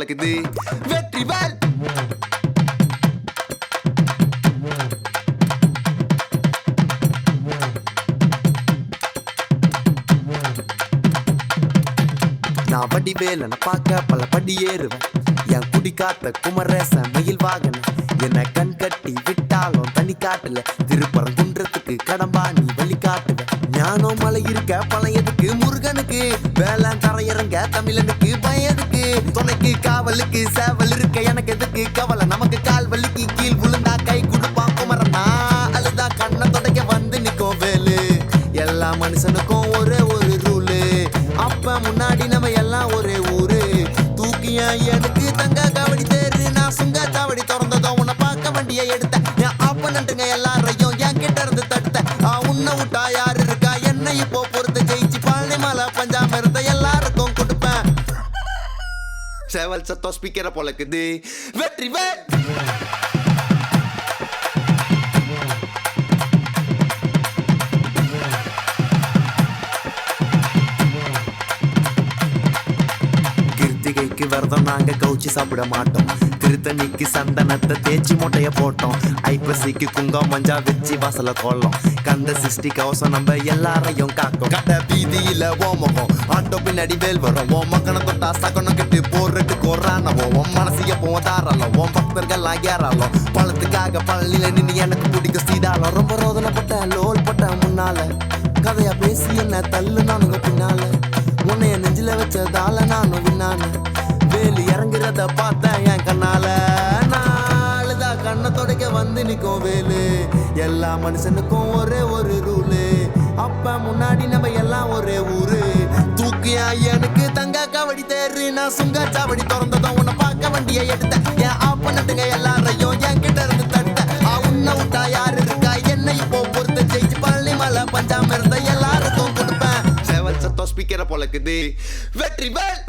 பழக்குது வெற்றிவேல். நான் வடிவேலனை பார்க்க பல படி ஏறுவேன். என் குடி காத்த குமரேசன் மயில் வாகன என்ன கண் கட்டி விட்டாலும் தனி காட்டுல திருப்பரங்குன்றத்துக்கு கடம்பா நீ வழி காட்டுவேன். ஞானம் மலை இருக்க பழையதுக்கு முருகனுக்கு வேளாண் தரையிறங்க தமிழனுக்கு பயதுக்கு துணைக்கு காவலுக்கு சேவல் இருக்க எனக்கு எதுக்கு கவலை நமக்கு கால் வலிக்கு கீழ் விழுந்தா கை கொடுப்பான் குமரனா அழுதா கண்ணை தொடக்க வந்து நிற்கும் வேலு. எல்லா மனுஷனுக்கும் ஒரே ஒரு ரூலு அப்ப முன்னாடி நம்ம எல்லாம் ஒரே ஊரு தூக்கிய எனக்கு தங்க காவடி தேரு நான் சுங்க சாவடி திறந்ததும் உன்னை பார்க்க வண்டியை எடுத்தேன். என் அப்பனண்டுங்க எல்லாரையும் என் கிட்ட இருந்து தடுத்த உன்னை விட்டா யாரு இருக்கா என்ன இப்போ பொறுத்து ஜெயிச்சு பழனி மலை பஞ்சாம இருந்த எல்லாருக்கும் கொடுப்பேன். சேவல் சத்தம் ஸ்பீக்கரை பொழக்குது வெற்றிவேல். விரதம் நாங்க கவுச்சி சாப்பிட மாட்டோம். திருத்தணிக்கு சந்தனத்தை தேய்ச்சி மூட்டைய போட்டோம். ஐப்பசிக்கு குங்கம் மஞ்சா வச்சு வாசல கோலம். கந்த சிருஷ்டி கவசம் நம்ம எல்லாரையும் காக்கும். கட்ட வீதியில ஓமகம் ஆட்டோ பின்னாடி வேல் வரும். ஓ மக்கனை தொட்டா சகனம் கட்டு போடுறதுக்கு கொறானவோ உன் மனசிய போதாரலாம். உன் பக்தர்கள் ஏறாலும் பழத்துக்காக பழனில நின்று எனக்கு பிடிக்க சீதாலும். ரொம்ப ரோதனைப்பட்ட லோல் பட்ட முன்னால கதையா பேசி என்ன தள்ளு நானுங்க பின்னால உன்னைய நெஞ்சில வச்சதால நானும் விண்ணான வேலு இறங்குறத பார்த்தேன் என் கண்ணால. நாளுதா கண்ணை தொடக்க வந்து நிற்கும் வேலு. எல்லா மனுஷனுக்கும் ஒரே ஒரு ரூலு அப்ப முன்னாடி நம்ம எல்லாம் ஒரே ஊரு தூக்கியா எனக்கு தங்க காவடி தேரு நான் சுங்க சாவடி திறந்ததும் உன்னை பார்க்க வண்டியை எடுத்தேன். என் ஆப்பனட்டுங்க எல்லாரையும் என் கிட்ட இருந்து தடுத்த உன்னை விட்டா யாரு இருக்கா என்ன இப்போ பொறுத்த ஜெயிச்சு பழனி மலை பஞ்சாம இருந்த எல்லாருக்கும் கொடுப்பேன். சேவல் சத்தம் ஸ்பீக்கரை பொழக்குது வெற்றிவேல்.